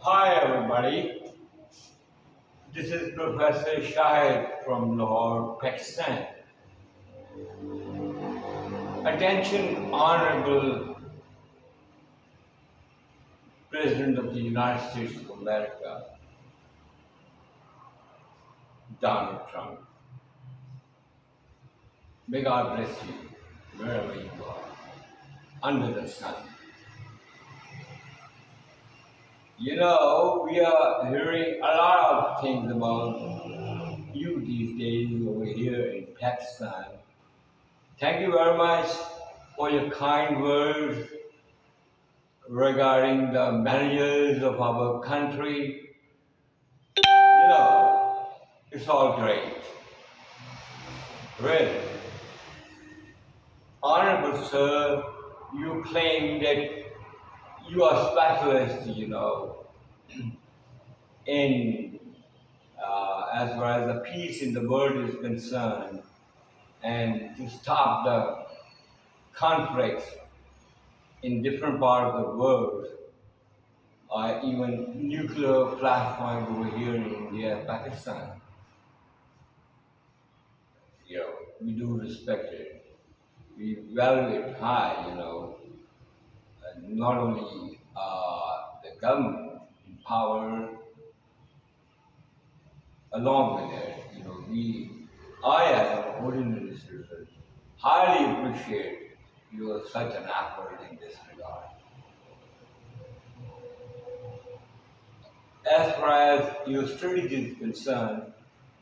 Hi everybody, this is Professor Shahid from Lahore, Pakistan. Attention, Honorable President of the United States of America, Donald Trump. May God bless you wherever you are, under the sun. You know, we are hearing a lot of things about you these days over here in Pakistan. Thank you very much for your kind words regarding the managers of our country. You know, it's all great. Really. Honorable Sir, you claim that you are specialist, in as far as the peace in the world is concerned and to stop the conflicts in different parts of the world, even nuclear flashpoint over here in India, Pakistan. We do respect it. We value it high, not only the government in power, along with it, I as an ordinary citizen, highly appreciate your such an effort in this regard. As far as your strategy is concerned,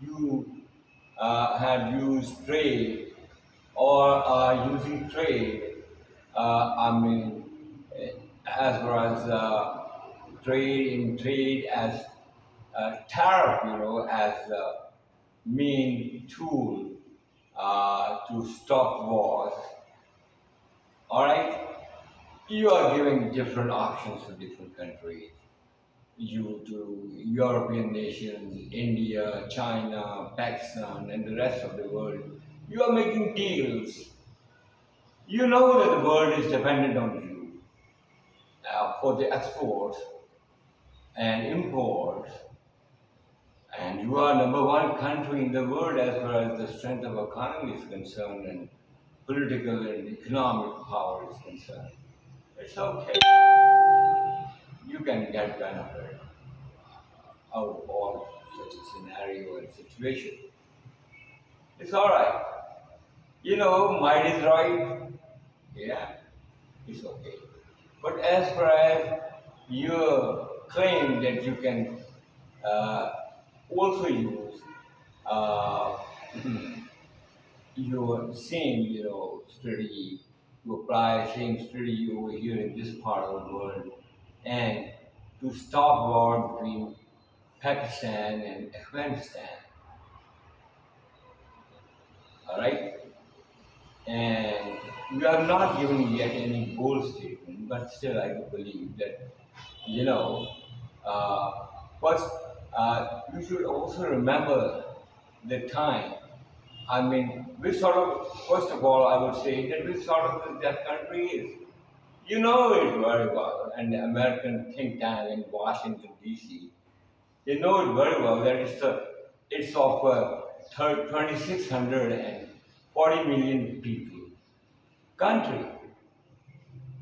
you have used trade or are using trade, as far as trade as tariff, as the main tool to stop wars. All right, you are giving different options to different countries. You to European nations, India, China, Pakistan, and the rest of the world. You are making deals. You know that the world is dependent on you for the exports and imports, and you are number one country in the world as far as the strength of economy is concerned and political and economic power is concerned. It's okay. You can get benefit out of all such a scenario and situation. It's all right. Might is right. Yeah, it's okay. But as far as your claim that you can uh, also use uh, your same, strategy to apply same strategy over here in this part of the world and to stop war between Pakistan and Afghanistan. All right, and we are not giving yet any bold statement, but still I do believe that you know. Uh, first, you should also remember the time. Which sort of, first of all, I would say that which sort of that country is. You know it very well, and the American think tank in Washington, D.C., they know it very well that it's of 2,640 million people country.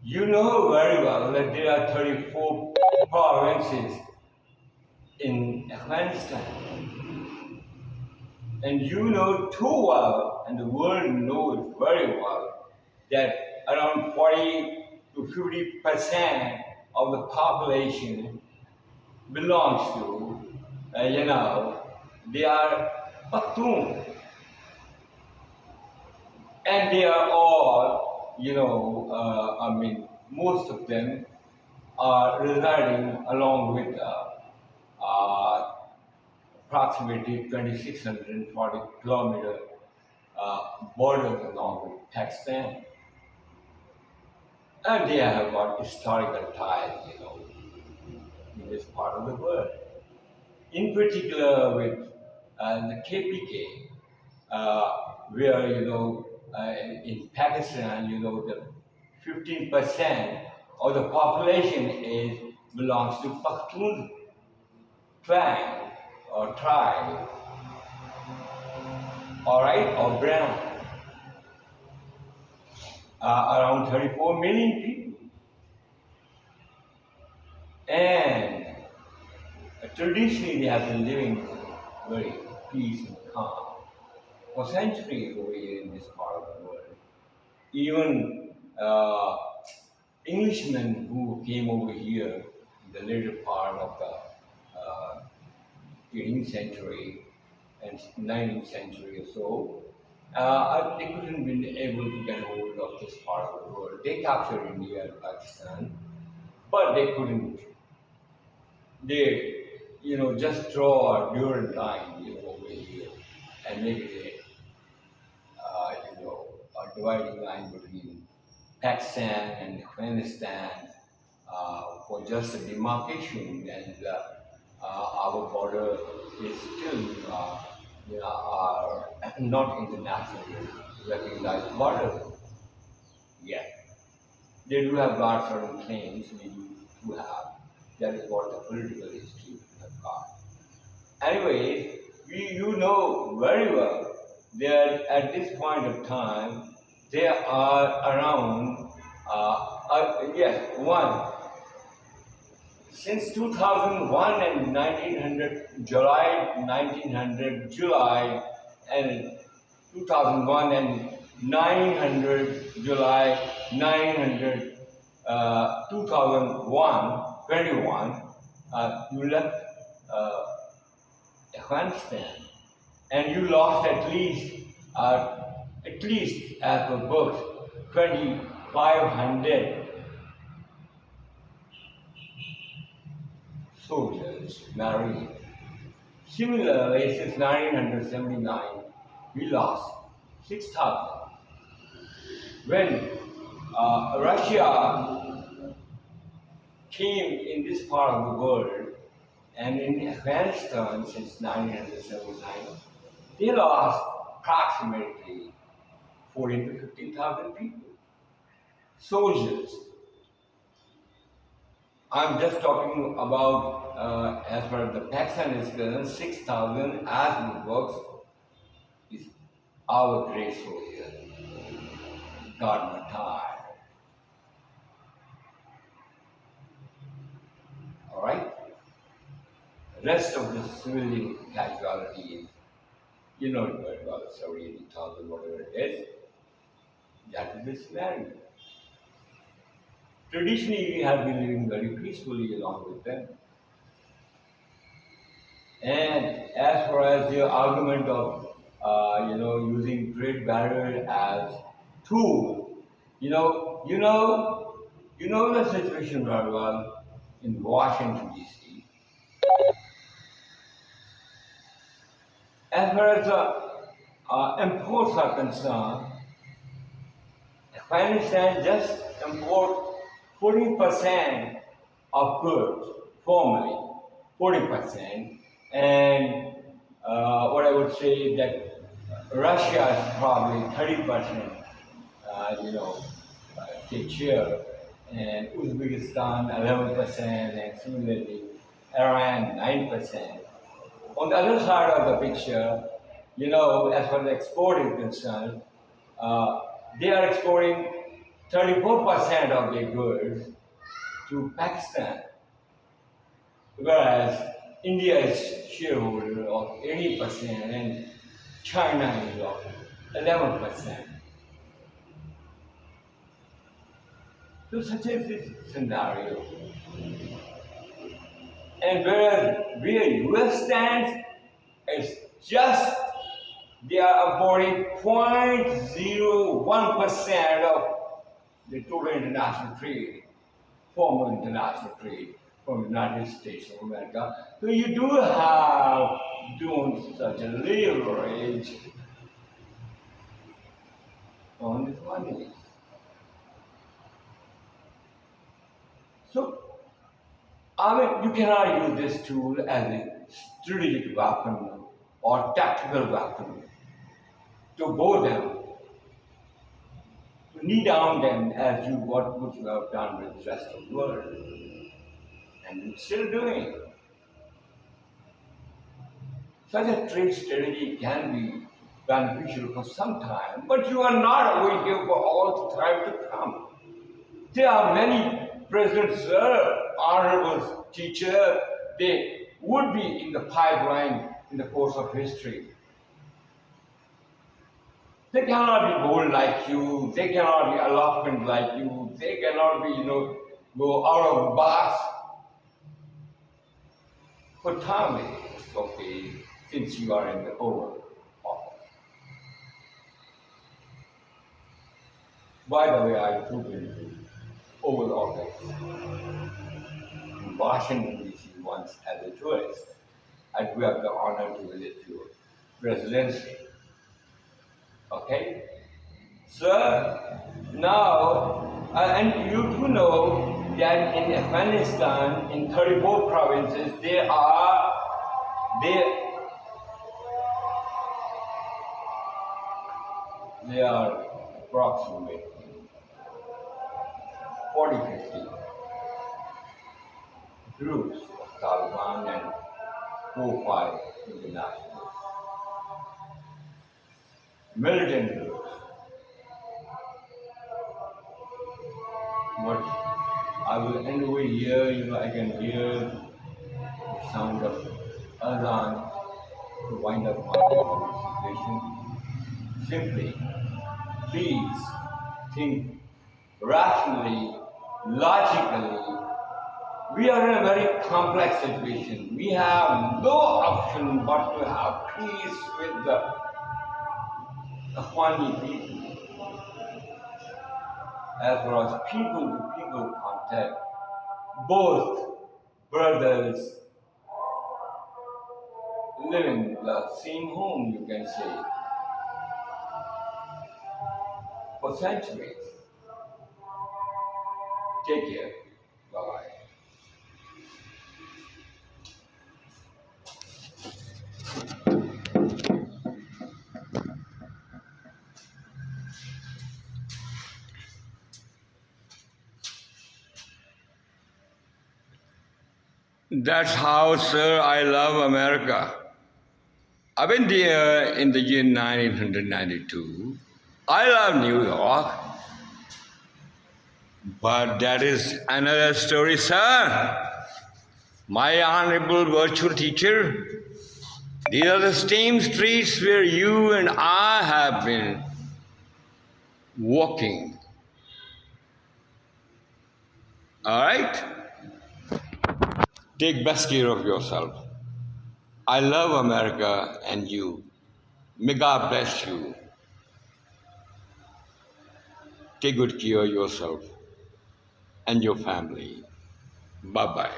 You know very well that there are 34 provinces in Afghanistan. And you know too well, and the world knows very well, that around 40 to 50% of the population belongs to, they are Pakhtun. And they are all, most of them are residing along with uh, approximately 2,640 kilometer border along with Pakistan. And they have got historical ties, in this part of the world. In particular with the KPK, where, in Pakistan, the 15% of the population is belongs to Pakhtun clan or tribe, alright, or brown. Around 34 million people. And traditionally they have been living very peace and calm for centuries over here in this part of the world. Even Englishmen who came over here in the later part of the 18th century and 19th century or so, they couldn't be able to get hold of this part of the world. They captured India and Pakistan, but they couldn't. They, just draw a Durand line, over here and make it a dividing line between Pakistan and Afghanistan for just a demarcation, and our border is still not internationally recognized border. Yeah, they do have got certain claims we do have. That is what the political history has got. Anyways, you know very well that at this point of time there are around since 2001 and 1900 July and 2001 and 900 July 900 2001 21 you left Afghanistan, and you lost at least as per books 2,500 soldiers, married. Similarly, since 1979, we lost 6,000. When Russia came in this part of the world, and in Afghanistan since 1979, they lost approximately 14 to 15,000 people, soldiers. I'm just talking about, as far as the Pakistan is concerned, 6,000 as the works is our great soldier, God Matai. Alright? The rest of the civilian casualties, you know it very well, 70, 80,000, whatever it is, that is the scenario. Traditionally, we have been living very peacefully along with them. And as far as the argument of, using trade barrier as tool, you know the situation very well in Washington, D.C. As far as the imports are concerned, Afghanistan just import 40% of goods, formally, 40%, and what I would say that Russia is probably 30%, take share, and Uzbekistan 11%, and similarly Iran 9%. On the other side of the picture, as far as export is concerned, they are exporting 34% of their goods to Pakistan, whereas India is shareholder of 80% and China is of 11%. So such is this scenario. And where US stands, it's just they are importing 0.01% of the total international trade, formal international trade from the United States of America. So you do have doing such a leverage on this money. So, you cannot use this tool as a strategic weapon or tactical weapon to bow them, to knee down them as what would you have done with the rest of the world. and still doing. Such a trade strategy can be beneficial for some time, but you are not over here for all the time to come. There are many presidents, honorable teacher, they would be in the pipeline in the course of history. They cannot be bold like you, they cannot be eloquent like you, they cannot be, go out of the box. For Tommy, it's okay, since you are in the Oval Office. By the way, I took into Oval Office in Washington, D.C. once as a tourist. I do have the honor to visit your presidency. Okay? Sir, now, and you do know that in Afghanistan, in 34 provinces, there are approximately 40-50 groups of Taliban and 4-5 international militant groups. What I will end over here, I can hear the sound of Adhan to wind up my conversation. Simply, please think rationally, logically. We are in a very complex situation. We have no option but to have peace with the Afghani people. As far as people-to-people contact, both brothers live in the same home, you can say, for centuries. Take care. Bye-bye. That's how, sir, I love America. I've been there in the year 1992. I love New York. But that is another story, sir. My honorable virtual teacher, these are the same streets where you and I have been walking. All right? Take best care of yourself. I love America and you. May God bless you. Take good care of yourself and your family. Bye-bye.